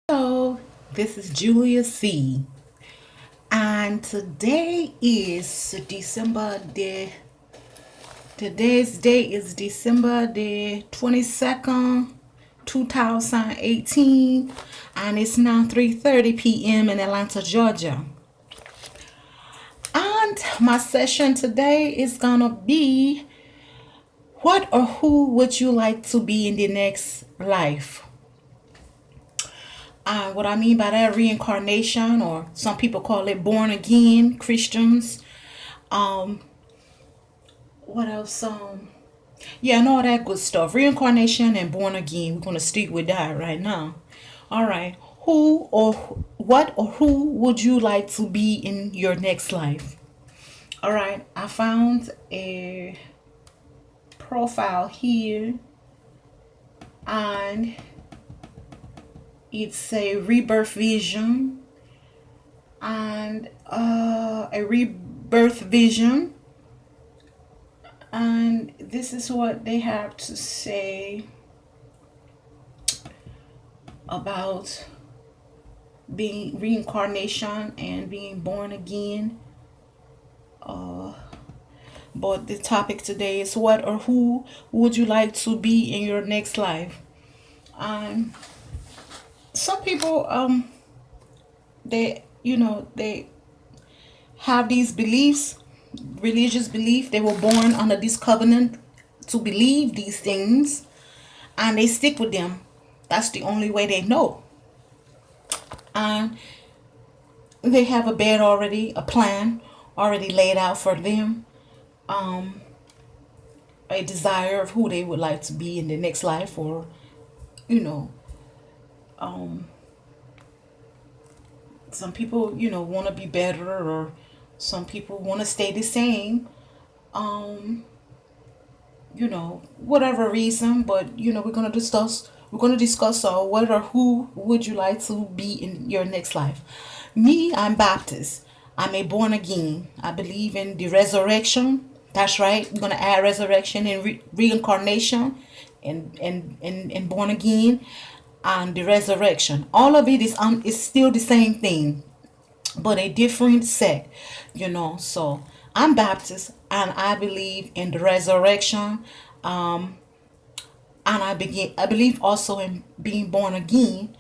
Hello, this is Julia C. And today is December the today's date is December the 22nd, 2018, and it's now 3:30 p.m. in Atlanta, Georgia. And my session today is gonna be what or who would you like to be in the next life? What I mean by that, reincarnation, or some people call it born again, Christians. Um, what else? Yeah, and all that good stuff. Reincarnation and born again. We're gonna stick with that right now. All right. Who or what or who would you like to be in your next life? All right. I found a profile here, and it's a rebirth vision and a rebirth vision, and this is what they have to say about being reincarnation and being born again. But the topic today is what or who would you like to be in your next life? um some people, they have these beliefs, religious belief. They were born under this covenant to believe these things, and they stick with them. That's the only way they know. And they have a bed already, a plan already laid out for them, a desire of who they would like to be in the next life, or you know, some people, want to be better, or some people want to stay the same. Um, whatever reason, but we're gonna discuss what or who would you like to be in your next life. Me, I'm Baptist. I'm a born again. I believe in the resurrection. That's right. We're gonna add resurrection and reincarnation, and born again, and the resurrection. All of it is still the same thing, but a different sect, So I'm Baptist, and I believe in the resurrection, and I believe also in being born again.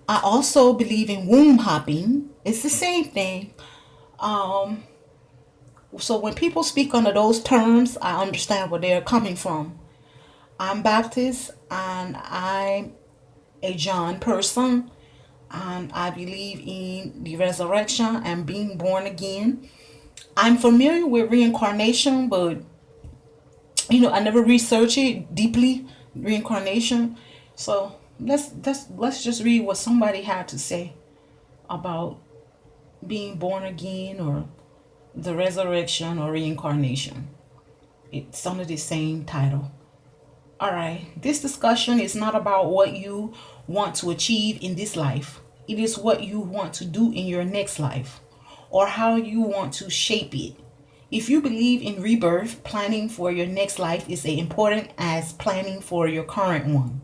I also believe in womb hopping. It's the same thing. Um, so when people speak under those terms, I understand where they're coming from. I'm Baptist, and I'm a John person, and I believe in the resurrection and being born again. I'm familiar with reincarnation, but I never researched it deeply, reincarnation. So let's just read what somebody had to say about being born again, or the resurrection, or reincarnation. It's under the same title. All right. This discussion is not about what you want to achieve in this life. It is what you want to do in your next life, or how you want to shape it. If you believe in rebirth, planning for your next life is as important as planning for your current one.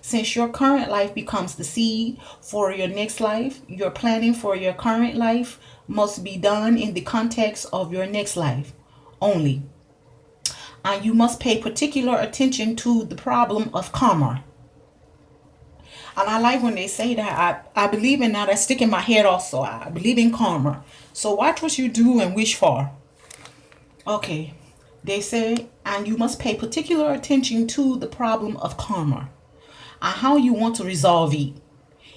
Since your current life becomes the seed for your next life, your planning for your current life must be done in the context of your next life only. And you must pay particular attention to the problem of karma. And I like when they say that. I believe in that. I stick in my head also. I believe in karma. So watch what you do and wish for. Okay. They say, and you must pay particular attention to the problem of karma and how you want to resolve it.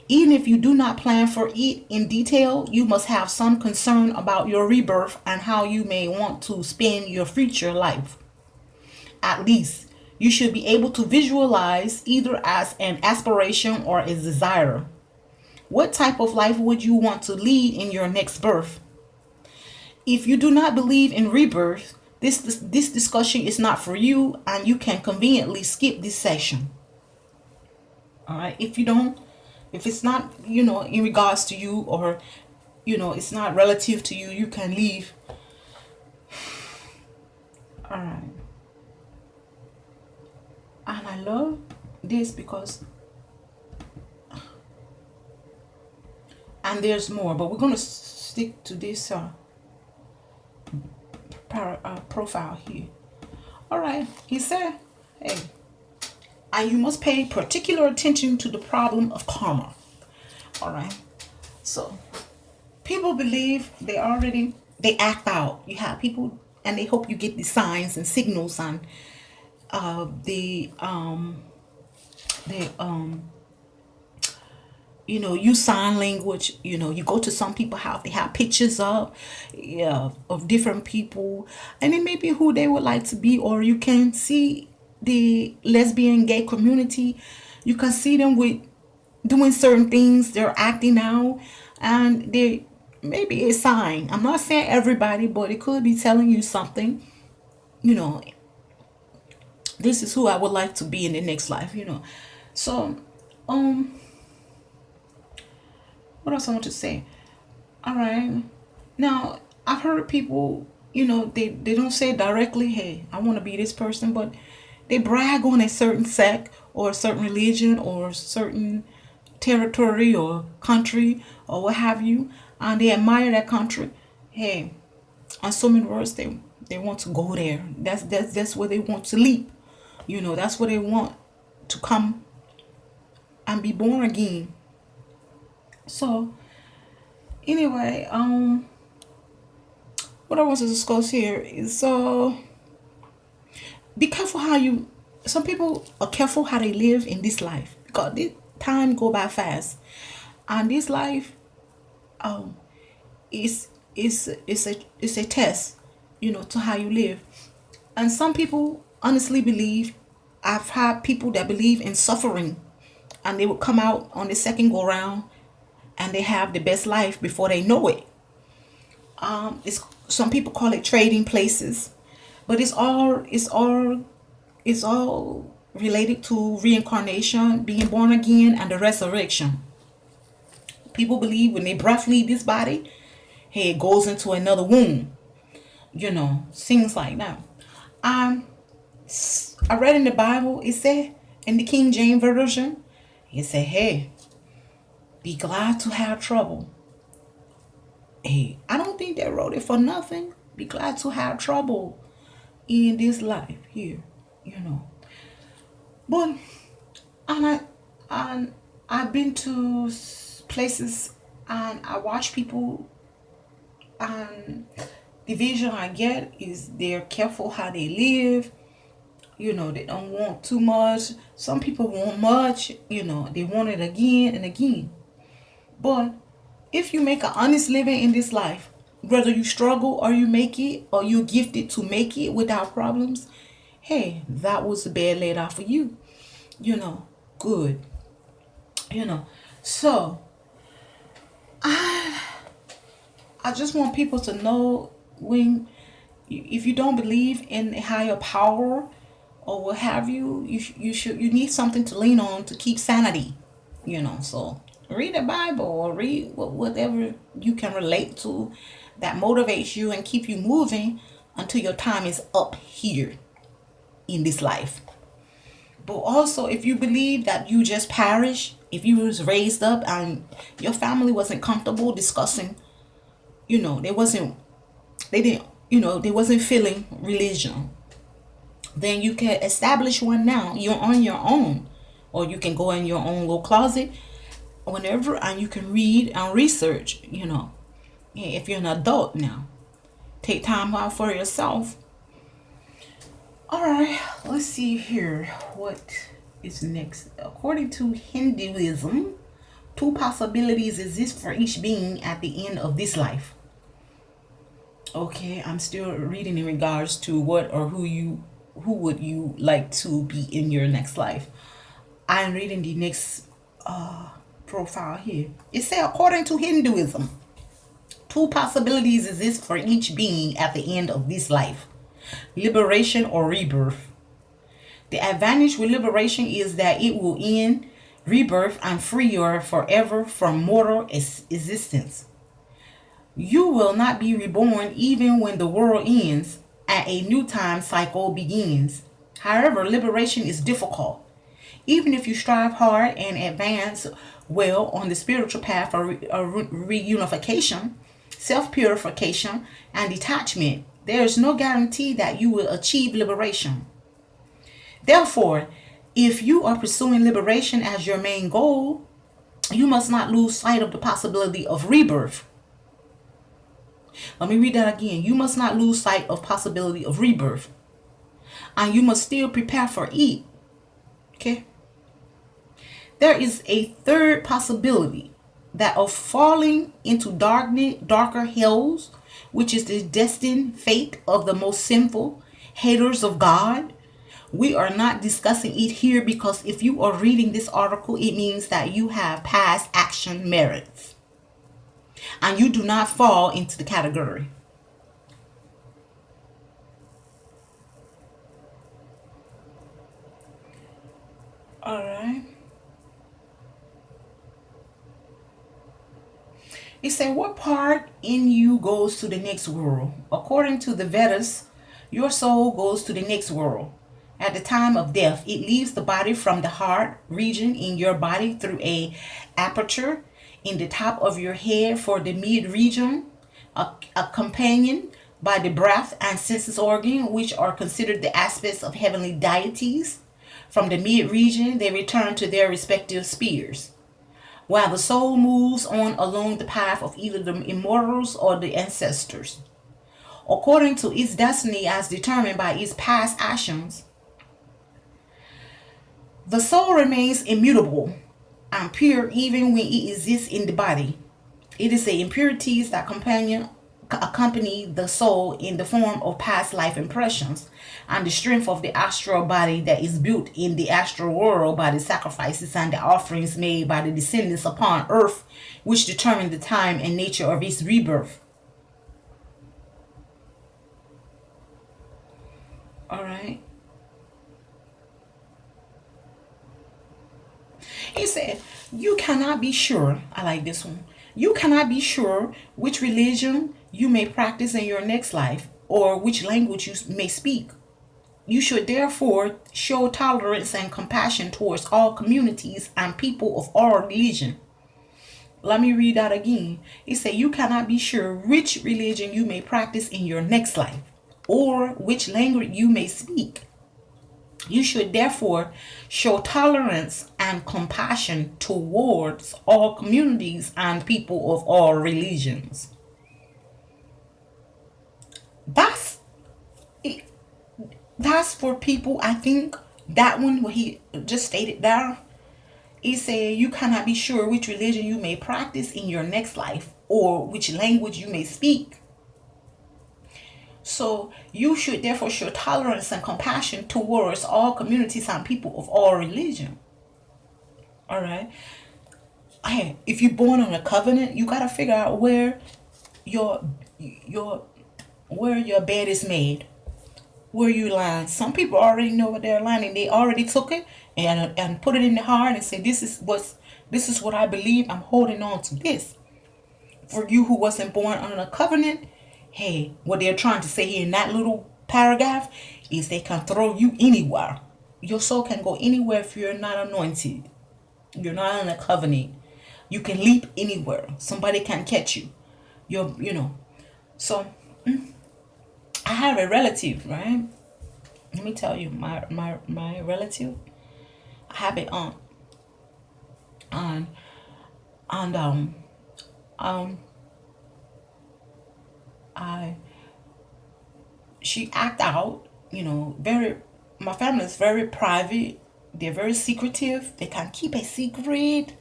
Even if you do not plan for it in detail, you must have some concern about your rebirth and how you may want to spend your future life. At least, you should be able to visualize either as an aspiration or a desire. What type of life would you want to lead in your next birth? If you do not believe in rebirth, this discussion is not for you, and you can conveniently skip this session. All right. If it's not, in regards to you, or, it's not relative to you, you can leave. All right. And I love this because And there's more, but we're going to stick to this profile here. All right, he said, hey, and you must pay particular attention to the problem of karma. All right, so people believe they act out. You have people, and they hope you get the signs and signals on the use sign language. You go to some people house, they have pictures of, yeah, of different people, and it may be who they would like to be. Or you can see the lesbian gay community, you can see them with doing certain things, they're acting out, and they maybe a sign. I'm not saying everybody, but it could be telling you something, you know this is who I would like to be in the next life. So what else I want to say? All right. Now, I've heard people, they don't say directly, hey, I want to be this person, but they brag on a certain sect or a certain religion or certain territory or country or what have you, and they admire that country. Hey, on so many words, they want to go there. That's where they want to leap. That's where they want to come and be born again. So anyway, what I want to discuss here is be careful how you. Some people are careful how they live in this life, because this time go by fast, and this life is a test, to how you live. And some people honestly believe. I've had people that believe in suffering, and they will come out on the second go round, and they have the best life before they know it. It's some people call it trading places, but it's all related to reincarnation, being born again, and the resurrection. People believe when they breath leave this body, hey, it goes into another womb. Things like that. I read in the Bible, it said in the King James Version, it said, hey, be glad to have trouble. Hey, I don't think they wrote it for nothing. Be glad to have trouble in this life here, But I've been to places, and I watch people, and the vision I get is they're careful how they live. They don't want too much. Some people want much. They want it again and again. But if you make an honest living in this life, whether you struggle or you make it, or you're gifted to make it without problems, hey, that was the bed laid out for you. Good. So I just want people to know, if you don't believe in a higher power or what have you, you need something to lean on to keep sanity. So read the Bible or read whatever you can relate to that motivates you and keep you moving until your time is up here in this life. But also, if you believe that you just perish, if you was raised up and your family wasn't comfortable discussing, they wasn't feeling religion, then you can establish one now. You're on your own, or you can go in your own little closet whenever, and you can read and research. If you're an adult now, take time out for yourself. All right, let's see here. What is next? According to Hinduism, 2 possibilities exist for each being at the end of this life. Okay, I'm still reading in regards to what or who would you like to be in your next life. I'm reading the next profile here. It says, according to Hinduism, 2 possibilities exist for each being at the end of this life: liberation or rebirth. The advantage with liberation is that it will end rebirth and free you forever from mortal existence. You will not be reborn even when the world ends and a new time cycle begins. However, liberation is difficult. Even if you strive hard and advance well on the spiritual path of reunification, self purification, and detachment, there is no guarantee that you will achieve liberation. Therefore, if you are pursuing liberation as your main goal, you must not lose sight of the possibility of rebirth. Let me read that again. You must not lose sight of possibility of rebirth. And you must still prepare for it. Okay? There is a third possibility, that of falling into darker hells, which is the destined fate of the most sinful haters of God. We are not discussing it here because if you are reading this article, it means that you have past action merits and you do not fall into the category. All right. It said, what part in you goes to the next world? According to the Vedas, your soul goes to the next world. At the time of death, it leaves the body from the heart region in your body through a aperture in the top of your head for the mid region, accompanied by the breath and senses organ, which are considered the aspects of heavenly deities. From the mid region, they return to their respective spheres, while the soul moves on along the path of either the immortals or the ancestors. According to its destiny as determined by its past actions, the soul remains immutable and pure even when it exists in the body. It is the impurities that accompany the soul in the form of past life impressions and the strength of the astral body that is built in the astral world by the sacrifices and the offerings made by the descendants upon earth, which determine the time and nature of its rebirth. All right. He said, you cannot be sure. I like this one. You cannot be sure which religion you may practice in your next life or which language you may speak. You should therefore show tolerance and compassion towards all communities and people of all religion. Let me read that again. It said, you cannot be sure which religion you may practice in your next life or which language you may speak. You should therefore show tolerance and compassion towards all communities and people of all religions. That's that's for people. I think that one what he just stated there. He said you cannot be sure which religion you may practice in your next life or which language you may speak. So you should therefore show tolerance and compassion towards all communities and people of all religion. All right. Hey, if you're born on a covenant, you gotta figure out your where your bed is made, where you line. Some people already know what they're lining. They already took it and put it in the heart and say, this is what I believe. I'm holding on to this. For you who wasn't born under a covenant, hey, what they're trying to say here in that little paragraph is they can throw you anywhere. Your soul can go anywhere if you're not anointed. You're not on a covenant. You can leap anywhere. Somebody can catch you. So I have a relative, right? Let me tell you, my relative. I have an aunt, and and um I she act out, very. My family is very private. They're very secretive. They can keep a secret.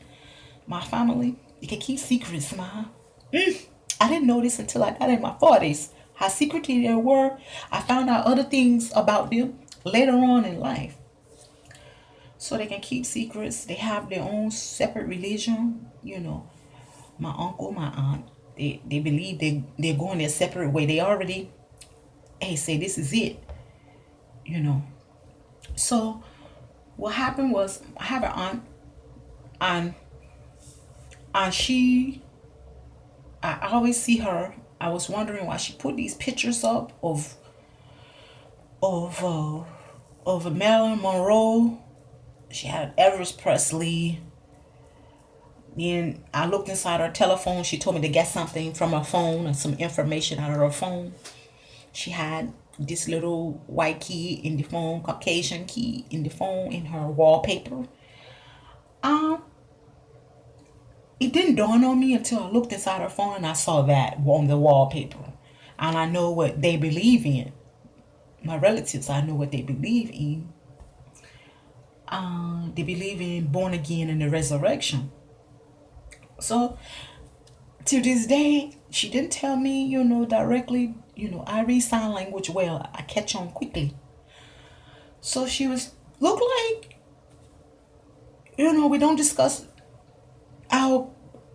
My family, they can keep secrets, man. I didn't know this until I got in my 40s. How secretive they were. I found out other things about them later on in life. So they can keep secrets. They have their own separate religion. My uncle, my aunt, they believe they're going their separate way. They already, hey, say this is it. So what happened was I have an aunt, and she, I always see her. I was wondering why she put these pictures up of of Marilyn Monroe She had Elvis Presley. Then I looked inside her telephone. She told me to get something from her phone and some information out of her phone. She had this little white key in the phone, Caucasian key in the phone, in her wallpaper. Um, it didn't dawn on me until I looked inside her phone and I saw that on the wallpaper. And I know what they believe in. My relatives, I know what they believe in. They believe in born again and the resurrection. So to this day, she didn't tell me, directly. I read sign language well. I catch on quickly. So she was look like, we don't discuss our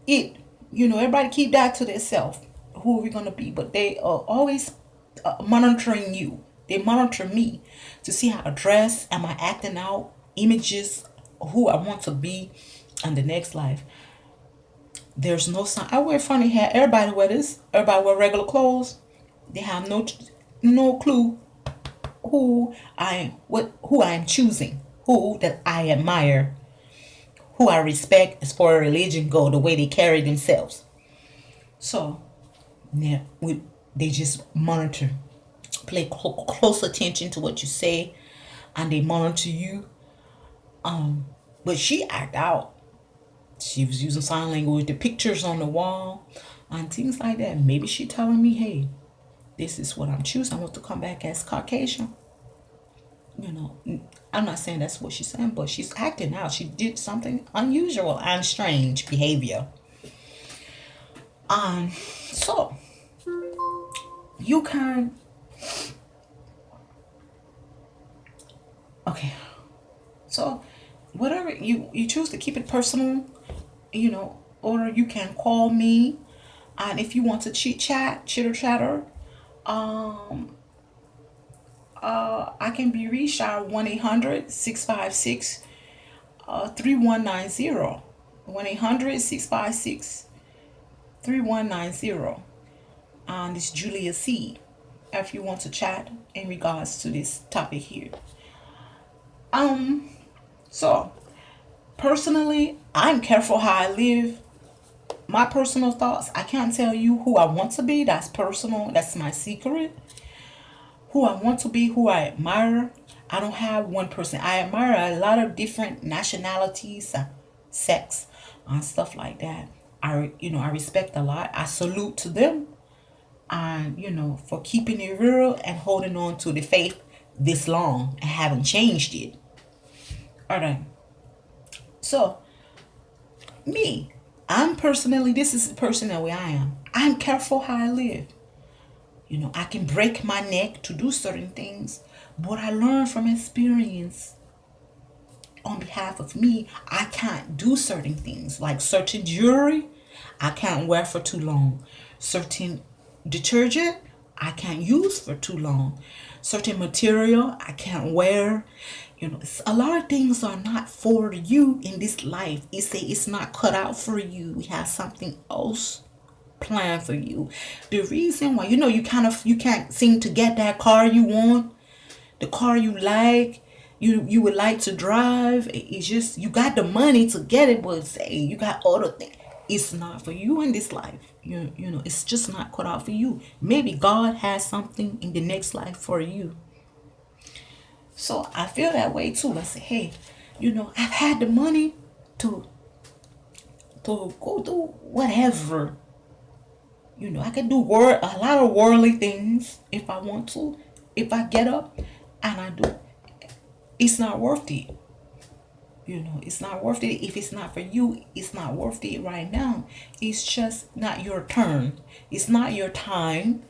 it. Everybody keep that to themselves. Who are we gonna be? But they are always monitoring you. They monitor me to see how I dress. Am I acting out images? Who I want to be in the next life. There's no sign. I wear funny hair. Everybody wear this. Everybody wear regular clothes. They have no clue who I am choosing, who that I admire, who I respect as far as religion go, the way they carry themselves. So, yeah, they just monitor, pay close attention to what you say, and they monitor you. But she act out. She was using sign language, the pictures on the wall, and things like that. Maybe she telling me, hey, this is what I'm choosing. I want to come back as Caucasian. I'm not saying that's what she's saying, but she's acting out. She did something unusual and strange behavior. So you can, okay. So whatever you choose to keep it personal, or you can call me, and if you want to chitter chatter, um, I can be reached at 1-800-656 3190. 1-800-656-3190. And it's Julia C. If you want to chat in regards to this topic here. So personally, I'm careful how I live. My personal thoughts, I can't tell you who I want to be. That's personal. That's my secret. Who I want to be, who I admire. I don't have one person. I admire a lot of different nationalities, sex, and stuff like that. I respect a lot. I salute to them, and for keeping it real and holding on to the faith this long and haven't changed it. All right. So me, this is the personal way I am. I'm careful how I live. I can break my neck to do certain things, but I learn from experience. On behalf of me, I can't do certain things, like certain jewelry I can't wear for too long. Certain detergent I can't use for too long. Certain material I can't wear. A lot of things are not for you in this life. It's not cut out for you. We have something else plan for you. The reason why you can't seem to get that car you want, the car you like, you would like to drive. It's just you got the money to get it, but say you got other things. It's not for you in this life. It's just not cut out for you. Maybe God has something in the next life for you. So I feel that way too. I say, hey, I've had the money to go do whatever. I can do a lot of worldly things if I want to. If I get up and I do, it's not worth it. It's not worth it. If it's not for you, it's not worth it right now. It's just not your turn. It's not your time.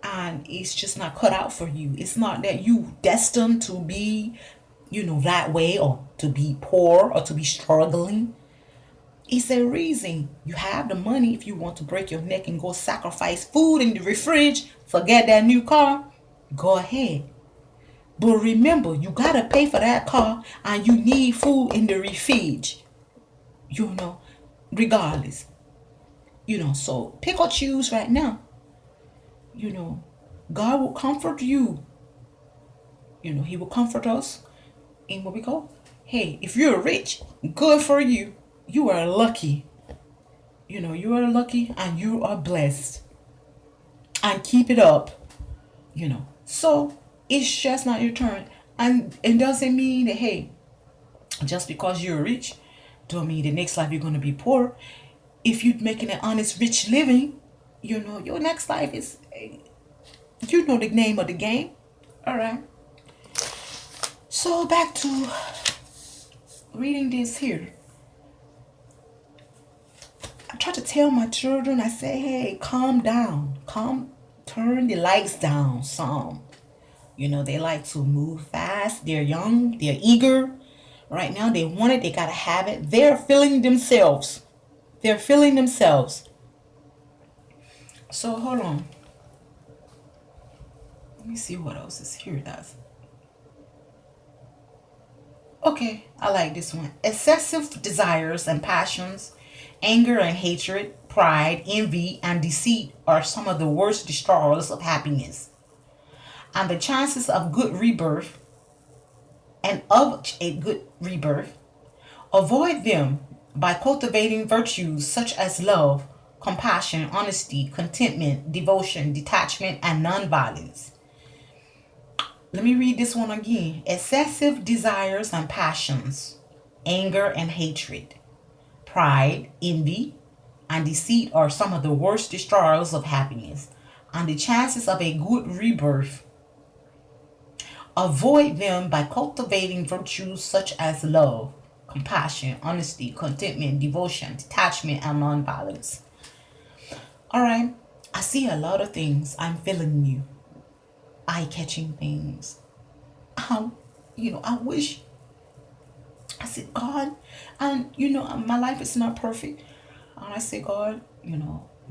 And it's just not cut out for you. It's not that you destined to be, that way, or to be poor, or to be struggling. It's a reason. You have the money if you want to break your neck and go sacrifice food in the fridge, forget that new car, go ahead. But remember, you gotta pay for that car and you need food in the fridge. Regardless. So pick or choose right now. God will comfort you. He will comfort us in what we call Hey, if you're rich, good for you. You are lucky. You are lucky and you are blessed. And keep it up. So it's just not your turn. And it doesn't mean that, hey, just because you're rich, don't mean the next life you're going to be poor. If you're making an honest, rich living, your next life is, the name of the game. All right. So back to reading this here. I try to tell my children, I say, hey, calm down. Turn the lights down some. They like to move fast. They're young. They're eager. Right now, they want it. They got to have it. They're feeling themselves. They're feeling themselves. So, hold on. Let me see what else is here. Does. Okay, I like this one. Excessive desires and passions, anger and hatred, pride, envy, and deceit are some of the worst destroyers of happiness. And the chances of good rebirth and of a good rebirth, avoid them by cultivating virtues such as love, compassion, honesty, contentment, devotion, detachment, and nonviolence. Let me read this one again. Excessive desires and passions, anger and hatred, pride, envy, and deceit are some of the worst destroyers of happiness and the chances of a good rebirth. Avoid them by cultivating virtues such as love, compassion, honesty, contentment, devotion, detachment, and nonviolence. All right, I see a lot of things. I'm feeling you. Eye-catching things. I wish. I said, God, and my life is not perfect. And I say, God,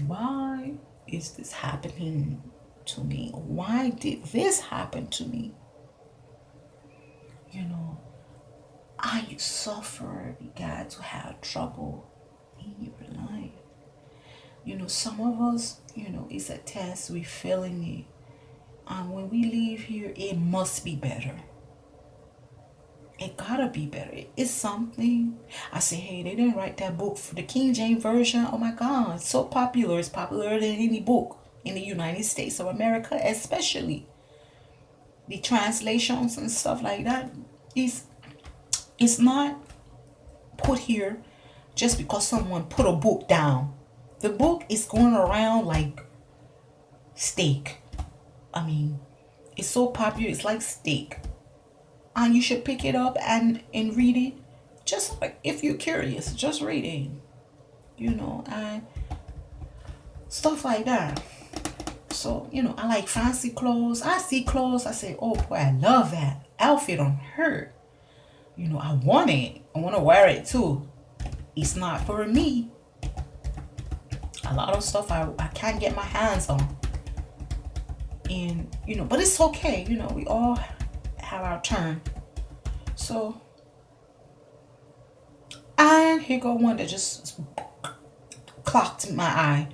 why is this happening to me? Why did this happen to me? I suffer, began to have trouble in your life. Some of us, it's a test, we're failing it. And when we leave here, it must be better. It gotta be better. It's something. I say, hey, they didn't write that book for the King James Version. Oh my God, it's so popular. It's popular than any book in the United States of America, especially. The translations and stuff like that. It's not put here just because someone put a book down. The book is going around like steak. I mean, it's so popular, it's like steak. And you should pick it up and read it. Just like if you're curious, just read it. And stuff like that. So, I like fancy clothes. I see clothes, I say, oh boy, I love that outfit on her. I want it. I want to wear it too. It's not for me. A lot of stuff I can't get my hands on. And, but it's okay. We all have our turn. So, and here go one that just clocked my eye.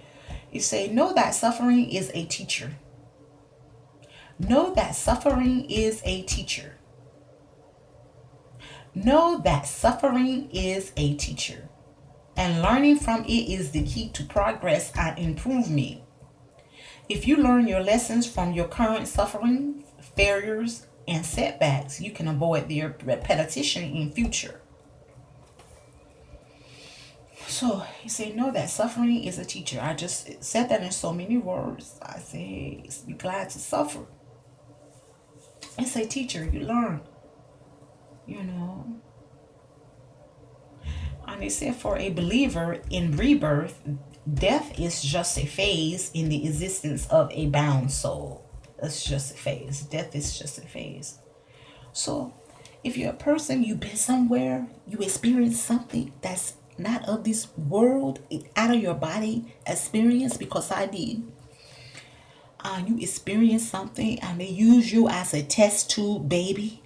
It say, know that suffering is a teacher. Know that suffering is a teacher. Know that suffering is a teacher, and learning from it is the key to progress and improvement. If you learn your lessons from your current suffering, failures, and setbacks, you can avoid their repetition in future. So he said, know that suffering is a teacher. I just said that in so many words. I say, hey, be glad to suffer. It's a teacher, you learn. And they said for a believer in rebirth, death is just a phase in the existence of a bound soul. It's just a phase. Death is just a phase. So if you're a person, you've been somewhere, you experience something that's not of this world, out of your body experience, because I did. You experience something and they use you as a test tube baby,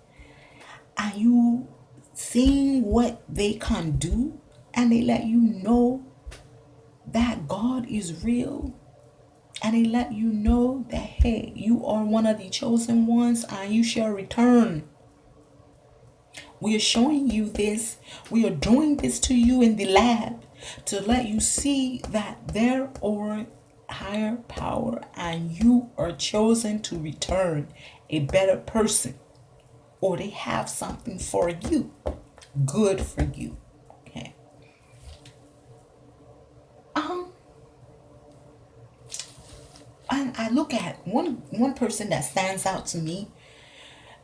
and you seeing what they can do, and they let you know that God is real, and they let you know that, hey, you are one of the chosen ones and you shall return We are showing you this. We are doing this to you in the lab to let you see that there are higher power and you are chosen to return a better person, or they have something for you, good for you. Okay. Um, and I look at one person that stands out to me,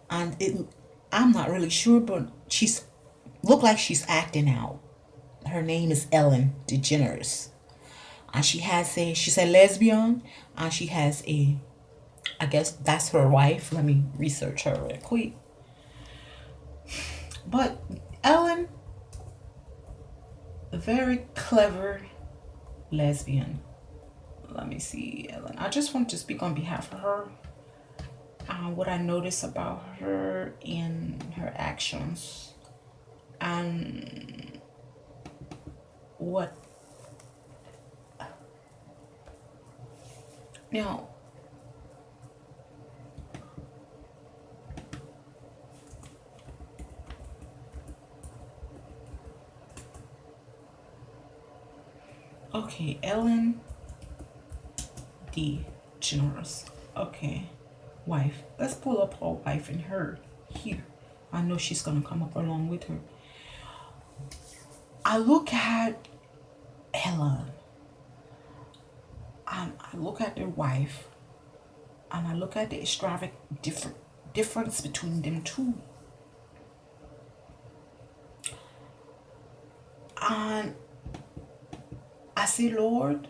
and I'm not really sure, but she's look like she's acting out. Her name is Ellen DeGeneres, and she's a lesbian, and she has a, I guess that's her wife. Let me research her real quick. But Ellen, a very clever lesbian. Let me see, Ellen. I just want to speak on behalf of her. What I notice about her in her actions, and what now. Okay, Ellen DeGeneres. Okay, wife. Let's pull up her wife and her here. I know she's gonna come up along with her. I look at Ellen, and I look at their wife, and I look at the extravagant difference between them two. And I say, Lord,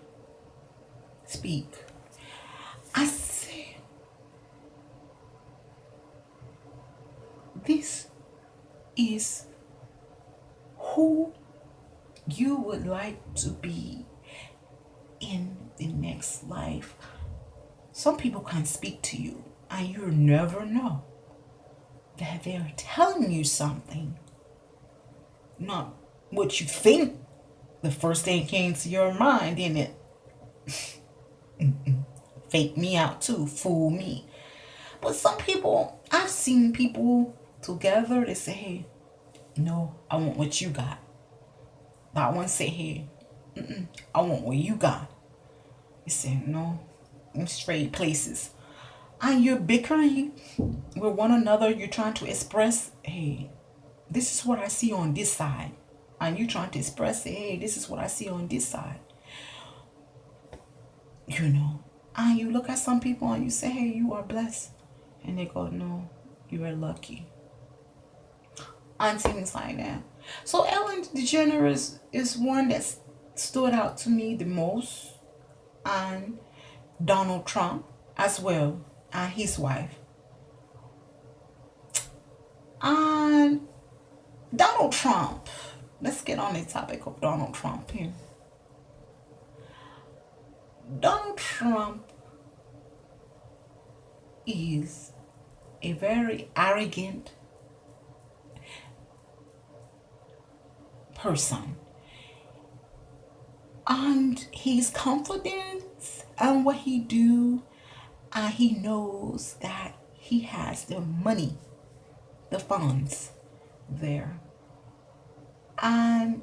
speak. I say, this is who you would like to be in the next life. Some people can speak to you, and you never know that they're telling you something, not what you think. The first thing came to your mind, didn't it? Fake me out too, fool me. But some people, I've seen people together, they say, hey, no, I want what you got. That one say, hey, I want what you got. You say, no, in straight places. And you're bickering with one another. You're trying to express, hey, this is what I see on this side. And you're trying to express, hey, this is what I see on this side. You know. And you look at some people and you say, hey, you are blessed. And they go, no, you are lucky. And things like that. So Ellen DeGeneres is one that stood out to me the most. And Donald Trump as well, and his wife. And Donald Trump, let's get on the topic of Donald Trump here. Donald Trump is a very arrogant person, and he's confident in what he do, and he knows that he has the money, the funds there, and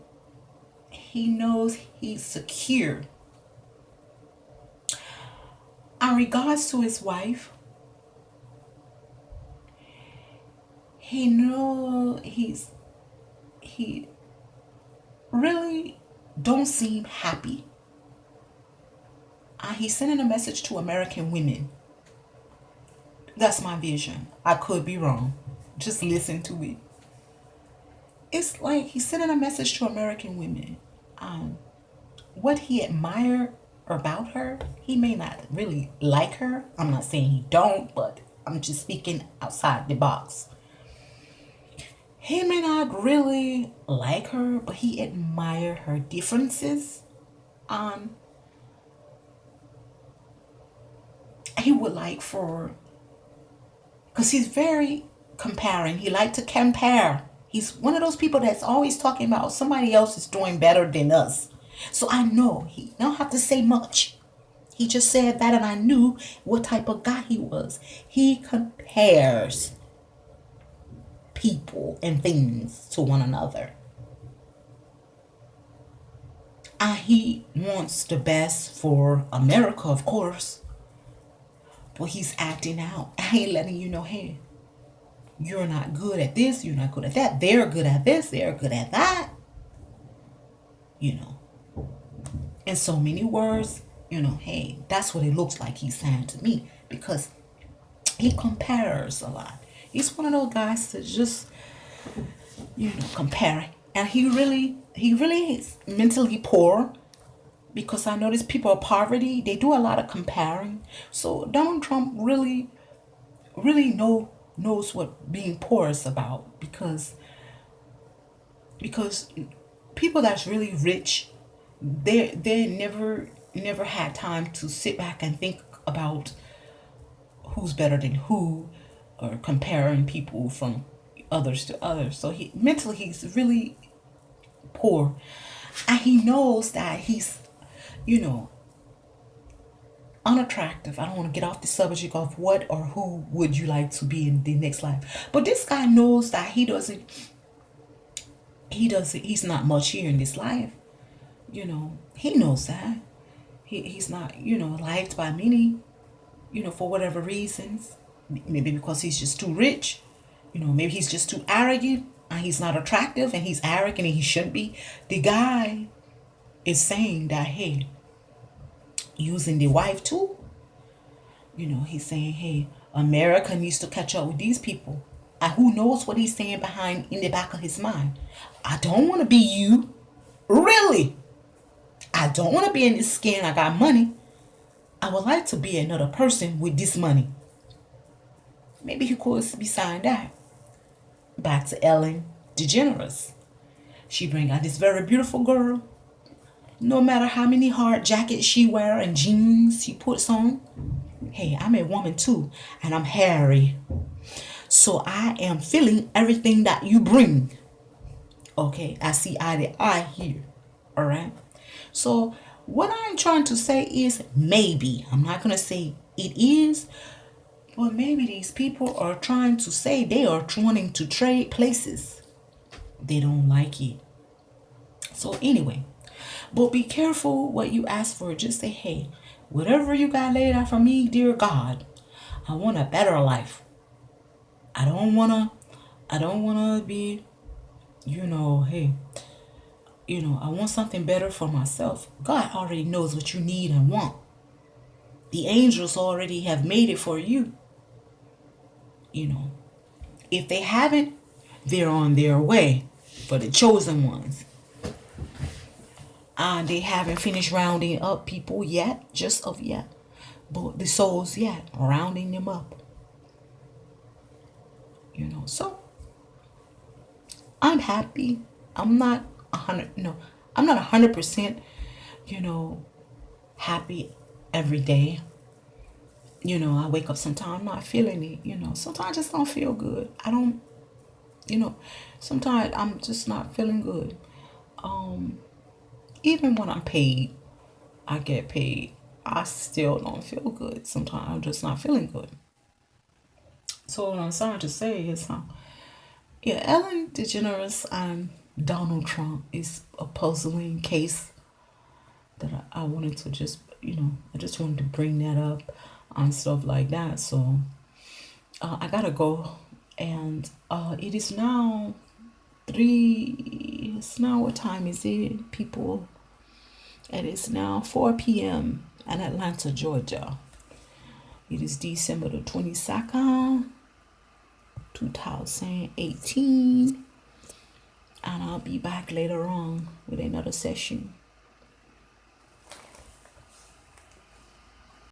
he knows he's secure. In regards to his wife, he know he really don't seem happy. And he's sending a message to American women. That's my vision. I could be wrong. Just listen to it. It's like he's sending a message to American women. What he admire about her, he may not really like her. I'm not saying he don't, but I'm just speaking outside the box. He may not really like her, but he admire her differences. He would like for, because he's very comparing. He like to compare. He's one of those people that's always talking about somebody else is doing better than us. So I know he don't have to say much. He just said that, and I knew what type of guy he was. He compares people and things to one another. And he wants the best for America, of course. But he's acting out. I ain't letting you know, hey, you're not good at this, you're not good at that. They're good at this, they're good at that. You know. In so many words, hey, that's what it looks like he's saying to me. Because he compares a lot. He's one of those guys that just, comparing. And he really is mentally poor, because I notice people of poverty, they do a lot of comparing. So Donald Trump really knows what being poor is about, because people that's really rich, they never had time to sit back and think about who's better than who, or comparing people from others to others. So he's really poor, and he knows that he's unattractive. I don't want to get off the subject of what or who would you like to be in the next life, but this guy knows that he's not much here in this life. He knows that he's not liked by many, for whatever reasons. Maybe because he's just too rich, maybe he's just too arrogant, and he's not attractive, and he's arrogant, and he shouldn't be. The guy is saying that, hey, using the wife too, he's saying, hey, America needs to catch up with these people. And who knows what he's saying behind in the back of his mind. I don't want to be you. Really? I don't want to be in this skin. I got money. I would like to be another person with this money. Maybe he could be saying that. Back to Ellen DeGeneres. She bring out this very beautiful girl. No matter how many hard jackets she wear and jeans she puts on. Hey, I'm a woman too, and I'm hairy. So I am feeling everything that you bring. Okay, I see eye to eye here. All right. So what I'm trying to say is, maybe, I'm not going to say it is, but maybe these people are trying to say they are wanting to trade places. They don't like it. So anyway, but be careful what you ask for. Just say, hey, whatever you got laid out for me, dear God, I want a better life. I don't wanna be, hey, I want something better for myself. God already knows what you need and want. The angels already have made it for you. If they haven't, they're on their way, for the chosen ones. And they haven't finished rounding up people yet, just of yet. But the souls yet, rounding them up. So I'm happy. I'm not 100%, happy every day. I wake up sometimes not feeling it, sometimes I just don't feel good. I don't, sometimes I'm just not feeling good. Even when I'm paid, I get paid, I still don't feel good. Sometimes I'm just not feeling good. So what I'm trying to say is, Ellen DeGeneres and Donald Trump is a puzzling case that I wanted to just, I just wanted to bring that up and stuff like that. So I gotta go, and it is now what time is it, people? It is now 4 p.m. in Atlanta, Georgia. It is December the 22nd, 2018. And I'll be back later on with another session.